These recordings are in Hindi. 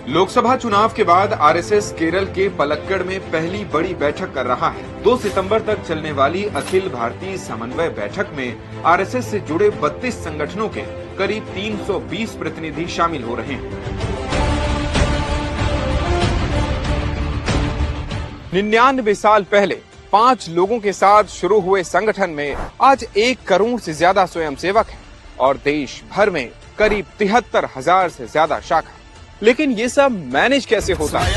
लोकसभा चुनाव के बाद आरएसएस केरल के पलक्कड़ में पहली बड़ी बैठक कर रहा है। 2 सितंबर तक चलने वाली अखिल भारतीय समन्वय बैठक में आरएसएस से जुड़े 32 संगठनों के करीब 320 प्रतिनिधि शामिल हो रहे हैं। 99 साल पहले 5 लोगों के साथ शुरू हुए संगठन में आज 1 करोड़ से ज्यादा स्वयंसेवक हैं और देश भर में करीब 73,000 से ज्यादा शाखा। लेकिन ये सब मैनेज कैसे होता है?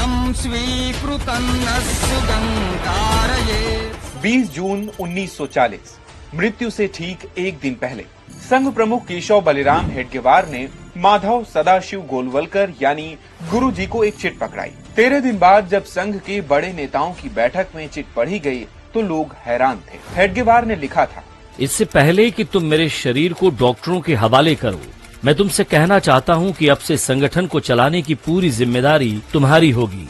20 जून 1940 मृत्यु से ठीक एक दिन पहले संघ प्रमुख केशव बलिराम हेडगेवार ने माधव सदाशिव गोलवलकर यानी गुरु जी को एक चिट पकड़ाई। 13 दिन बाद जब संघ के बड़े नेताओं की बैठक में चिट पढ़ी गई तो लोग हैरान थे। हेडगेवार ने लिखा था, इससे पहले कि तुम मेरे शरीर को डॉक्टरों के हवाले करो, मैं तुमसे कहना चाहता हूं कि अब से संगठन को चलाने की पूरी जिम्मेदारी तुम्हारी होगी।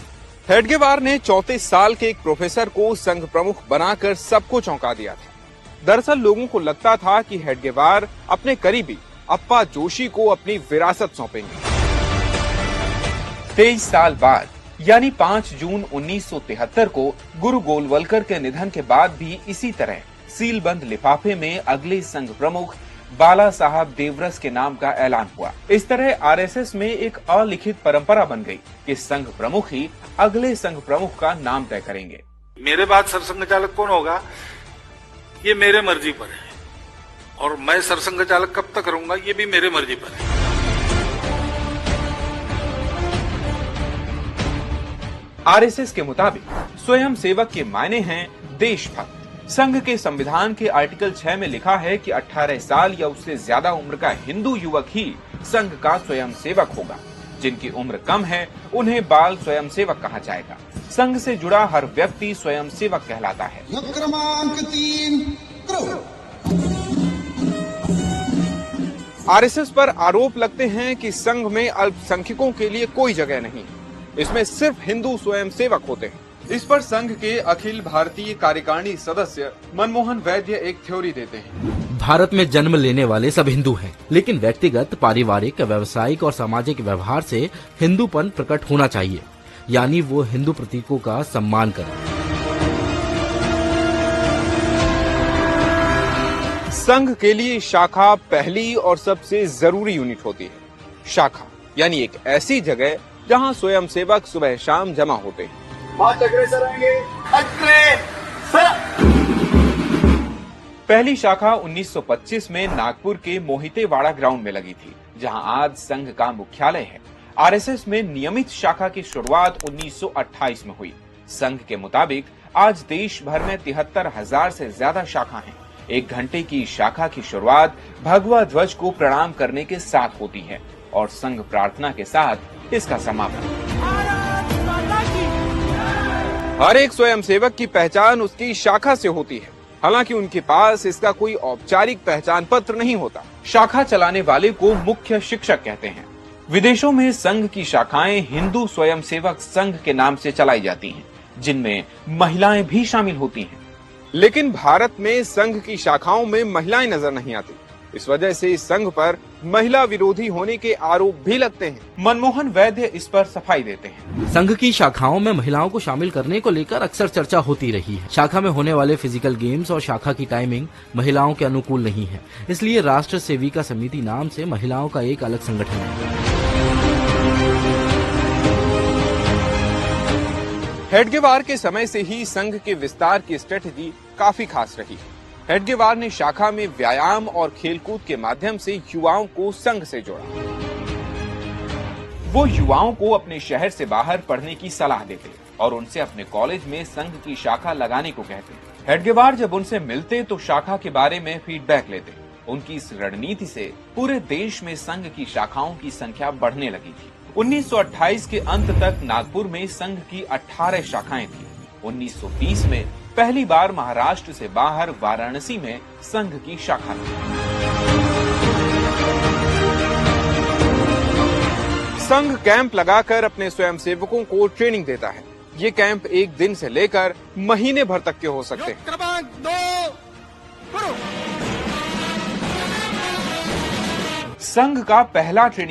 हेडगेवार ने 34 साल के एक प्रोफेसर को संघ प्रमुख बनाकर सबको चौंका दिया था। दरअसल लोगों को लगता था कि हेडगेवार अपने करीबी अप्पा जोशी को अपनी विरासत सौंपेंगे। 23 साल बाद यानी 5 जून 1973 को गुरु गोलवलकर के निधन के बाद भी इसी तरह सीलबंद लिफाफे में अगले संघ प्रमुख बाला साहब देवरस के नाम का ऐलान हुआ। इस तरह आरएसएस में एक अलिखित परंपरा बन गई कि संघ प्रमुख ही अगले संघ प्रमुख का नाम तय करेंगे। मेरे बाद सरसंघ चालक कौन होगा ये मेरे मर्जी पर है और मैं सरसंघ चालक कब तक रहूंगा ये भी मेरे मर्जी पर है। आरएसएस के मुताबिक स्वयं सेवक के मायने हैं देशभक्त। संघ के संविधान के आर्टिकल 6 में लिखा है कि 18 साल या उससे ज्यादा उम्र का हिंदू युवक ही संघ का स्वयं सेवक होगा। जिनकी उम्र कम है उन्हें बाल स्वयं सेवक कहा जाएगा। संघ से जुड़ा हर व्यक्ति स्वयं सेवक कहलाता है। क्रमांक 3 आरएसएस पर आरोप लगते हैं कि संघ में अल्पसंख्यकों के लिए कोई जगह नहीं, इसमें सिर्फ हिंदू स्वयं सेवक होते हैं। इस पर संघ के अखिल भारतीय कार्यकारिणी सदस्य मनमोहन वैद्य एक थ्योरी देते हैं। भारत में जन्म लेने वाले सब हिंदू हैं, लेकिन व्यक्तिगत, पारिवारिक, व्यावसायिक और सामाजिक व्यवहार से हिंदूपन प्रकट होना चाहिए, यानी वो हिंदू प्रतीकों का सम्मान करें। संघ के लिए शाखा पहली और सबसे जरूरी यूनिट होती है। शाखा यानी एक ऐसी जगह जहां स्वयंसेवक सुबह शाम जमा होते हैं। पहली शाखा 1925 में नागपुर के मोहितेवाड़ा ग्राउंड में लगी थी, जहां आज संघ का मुख्यालय है। आरएसएस में नियमित शाखा की शुरुआत 1928 में हुई। संघ के मुताबिक आज देश भर में 73,000 से ज्यादा शाखा हैं। 1 घंटे की शाखा की शुरुआत भगवा ध्वज को प्रणाम करने के साथ होती है और संघ प्रार्थना के साथ इसका समापन। हर एक स्वयंसेवक की पहचान उसकी शाखा से होती है, हालांकि उनके पास इसका कोई औपचारिक पहचान पत्र नहीं होता। शाखा चलाने वाले को मुख्य शिक्षक कहते हैं। विदेशों में संघ की शाखाएं हिंदू स्वयंसेवक संघ के नाम से चलाई जाती हैं, जिनमें महिलाएं भी शामिल होती हैं। लेकिन भारत में संघ की शाखाओं में महिलाएं नजर नहीं आती। इस वजह से इस संघ पर महिला विरोधी होने के आरोप भी लगते हैं। मनमोहन वैद्य इस पर सफाई देते हैं। संघ की शाखाओं में महिलाओं को शामिल करने को लेकर अक्सर चर्चा होती रही है। शाखा में होने वाले फिजिकल गेम्स और शाखा की टाइमिंग महिलाओं के अनुकूल नहीं है, इसलिए राष्ट्र सेविका समिति नाम से महिलाओं का एक अलग संगठन है। हेडगेवार के समय से ही संघ के विस्तार की स्ट्रेटजी काफी खास रही है। हेडगेवार ने शाखा में व्यायाम और खेलकूद के माध्यम से युवाओं को संघ से जोड़ा। वो युवाओं को अपने शहर से बाहर पढ़ने की सलाह देते और उनसे अपने कॉलेज में संघ की शाखा लगाने को कहते। हेडगेवार जब उनसे मिलते तो शाखा के बारे में फीडबैक लेते। उनकी इस रणनीति से पूरे देश में संघ की शाखाओं की संख्या बढ़ने लगी थी। 1928 के अंत तक नागपुर में संघ की 18 शाखाएं थी। 1930 में पहली बार महाराष्ट्र से बाहर वाराणसी में संघ की शाखा थी। संघ कैंप लगाकर अपने स्वयंसेवकों को ट्रेनिंग देता है। ये कैंप 1 दिन से लेकर महीने भर तक के हो सकते हैं। क्रमांक 2 संघ का पहला ट्रेनिंग